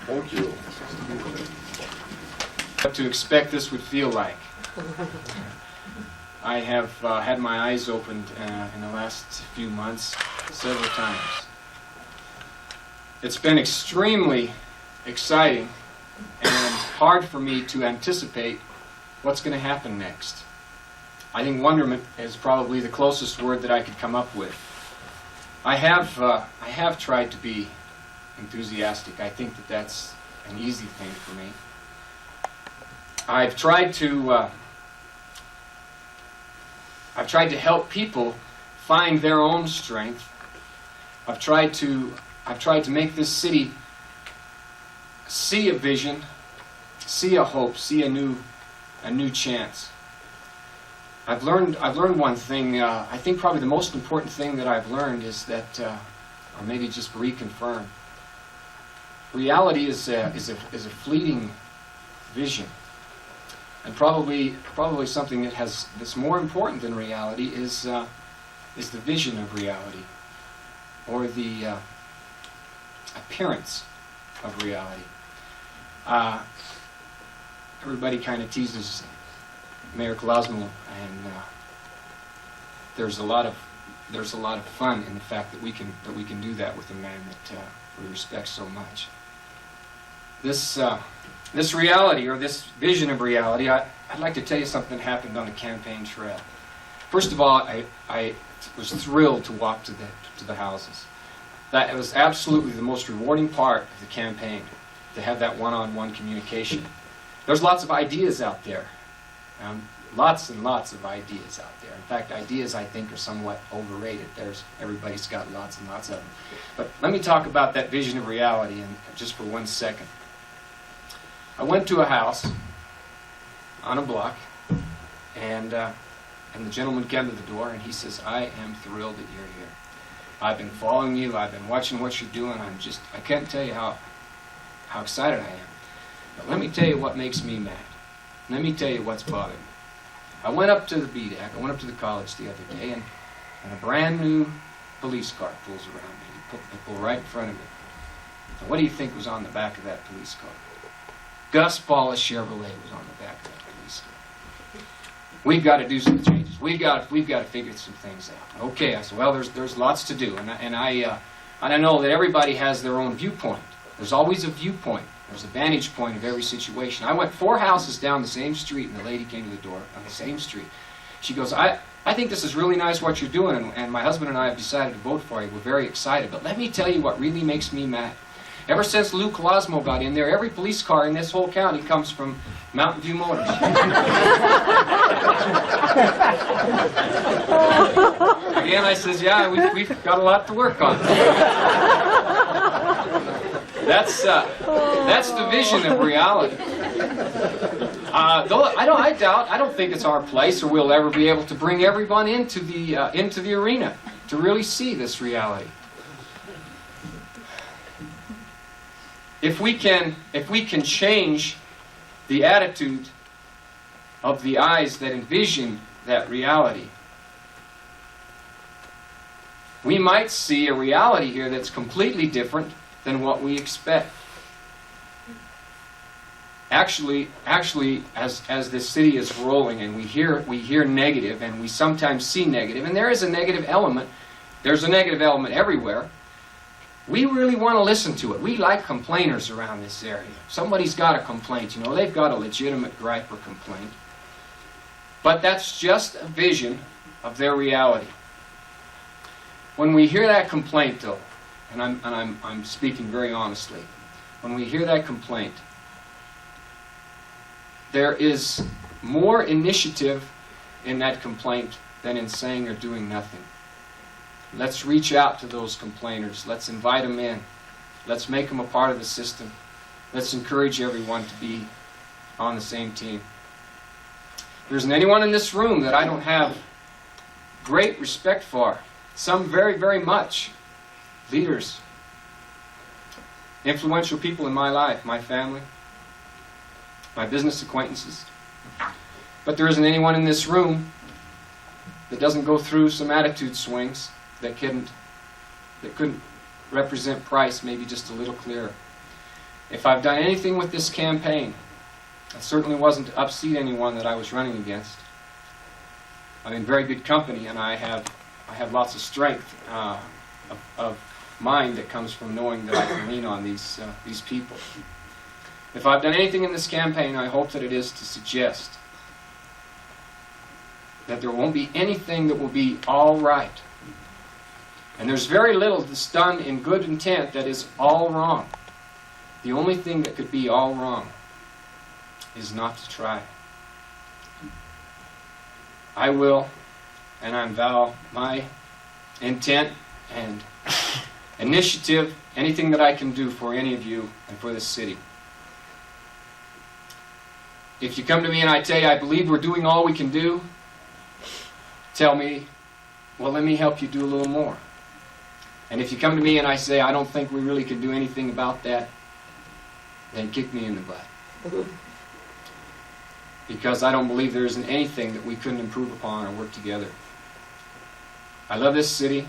Thank you. What to expect this would feel like. I have had my eyes opened in the last few months several times. It's been extremely exciting and hard for me to anticipate what's going to happen next. I think wonderment is probably the closest word that I could come up with. I have tried to be enthusiastic. I think that that's an easy thing for me. I've tried to help people find their own strength. I've tried to make this city see a vision, see a hope, see a new chance. I've learned one thing. I think probably the most important thing that I've learned is that, or maybe just reconfirm, reality is a fleeting vision. And probably something that's more important than reality is the vision of reality, or the appearance of reality. Everybody kind of teases Mayor Colosmo, and there's a lot of fun in the fact that we can do that with a man that we respect so much. This reality, or this vision of reality, I'd like to tell you something that happened on the campaign trail. First of all, I was thrilled to walk to the houses. That was absolutely the most rewarding part of the campaign, to have that one-on-one communication. There's lots of ideas out there. Lots and lots of ideas out there. In fact, ideas, I think, are somewhat overrated. Everybody's got lots and lots of them. But let me talk about that vision of reality just for 1 second. I went to a house on a block, and the gentleman came to the door, and he says, "I am thrilled that you're here. I've been following you. I've been watching what you're doing. I can't tell you how excited I am. But let me tell you what makes me mad. Let me tell you what's bothering me. I went up to the BDAC, I went up to the college the other day, and a brand new police car pulls around me. They pull right in front of me. And what do you think was on the back of that police car? Gus Paulus Chevrolet was on the back of that police car. We've got to do some changes. We've got to figure some things out. Okay, I said, well, there's lots to do, and I know that everybody has their own viewpoint. There's always a viewpoint. There's a vantage point of every situation. I went 4 houses down the same street, and the lady came to the door on the same street. She goes, I think this is really nice what you're doing, and my husband and I have decided to vote for you. We're very excited. But let me tell you what really makes me mad. Ever since Lou Colosmo got in there, every police car in this whole county comes from Mountain View Motors. Again, I says, yeah, we've got a lot to work on. That's the vision of reality. Though I don't think it's our place, or we'll ever be able to bring everyone into the arena to really see this reality. If we can change the attitude of the eyes that envision that reality, we might see a reality here that's completely different than what we expect. Actually, as this city is rolling, and we hear negative, and we sometimes see negative, and there is a negative element. There's a negative element everywhere. We really want to listen to it. We like complainers around this area. Somebody's got a complaint, they've got a legitimate gripe or complaint. But that's just a vision of their reality. When we hear that complaint, though, and I'm speaking very honestly, when we hear that complaint, there is more initiative in that complaint than in saying or doing nothing. Let's reach out to those complainers. Let's invite them in. Let's make them a part of the system. Let's encourage everyone to be on the same team. There isn't anyone in this room that I don't have great respect for. Some very, very much. Leaders. Influential people in my life, my family, my business acquaintances. But there isn't anyone in this room that doesn't go through some attitude swings that couldn't represent Price maybe just a little clearer. If I've done anything with this campaign, it certainly wasn't to upseat anyone that I was running against. I'm in very good company, and I have lots of strength of mind that comes from knowing that I can lean on these people. If I've done anything in this campaign, I hope that it is to suggest that there won't be anything that will be all right. And there's very little that's done in good intent that is all wrong. The only thing that could be all wrong is not to try. I will, and I vow my intent and initiative, anything that I can do for any of you and for this city. If you come to me and I tell you I believe we're doing all we can do, tell me, well, let me help you do a little more. And if you come to me and I say I don't think we really can do anything about that, then kick me in the butt. Because I don't believe there isn't anything that we couldn't improve upon or work together. I love this city.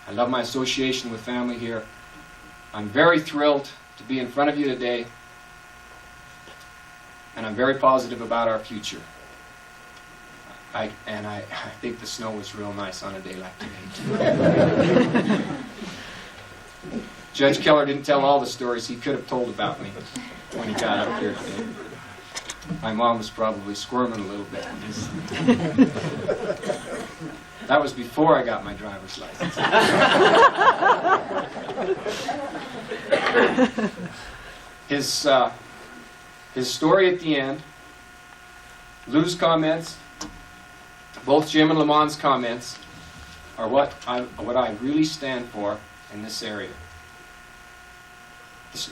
I love my association with family here. I'm very thrilled to be in front of you today. And I'm very positive about our future. I think the snow was real nice on a day like today. Judge Keller didn't tell all the stories he could have told about me when he got up here today. My mom was probably squirming a little bit. That was before I got my driver's license. His story at the end, Lou's comments, both Jim and Lamont's comments, are what I really stand for in this area.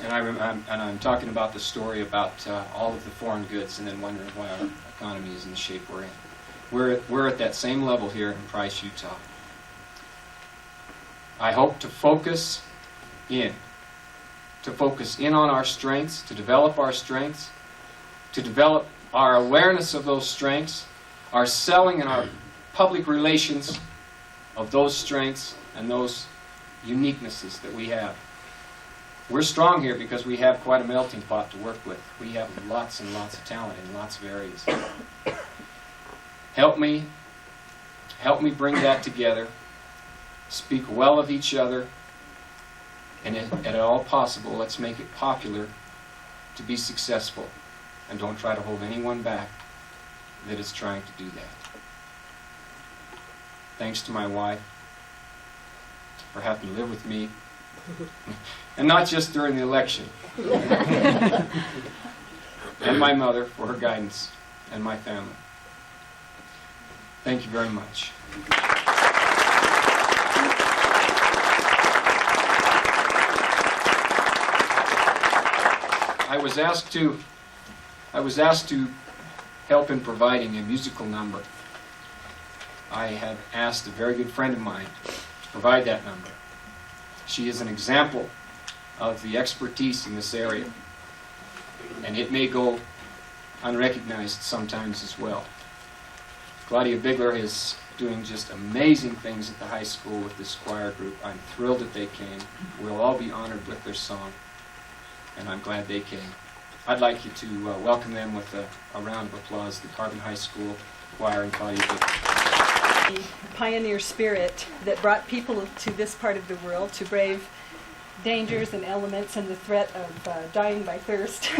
And I'm talking about the story about all of the foreign goods and then wondering why our economy is in the shape we're in. We're at that same level here in Price, Utah. I hope to focus in on our strengths, to develop our strengths, to develop our awareness of those strengths, our selling and our public relations of those strengths and those uniquenesses that we have. We're strong here because we have quite a melting pot to work with. We have lots and lots of talent in lots of areas. Help me bring that together, speak well of each other, and at all possible, let's make it popular to be successful. And don't try to hold anyone back that is trying to do that. Thanks to my wife for having to live with me, and not just during the election. And my mother for her guidance, and my family. Thank you very much. I was asked to help in providing a musical number. I have asked a very good friend of mine to provide that number. She is an example of the expertise in this area, and it may go unrecognized sometimes as well. Claudia Bigler is doing just amazing things at the high school with this choir group. I'm thrilled that they came. We'll all be honored with their song, and I'm glad they came. I'd like you to welcome them with a round of applause, the Carbon High School Choir and Claudia Bigler. The pioneer spirit that brought people to this part of the world to brave dangers and elements and the threat of dying by thirst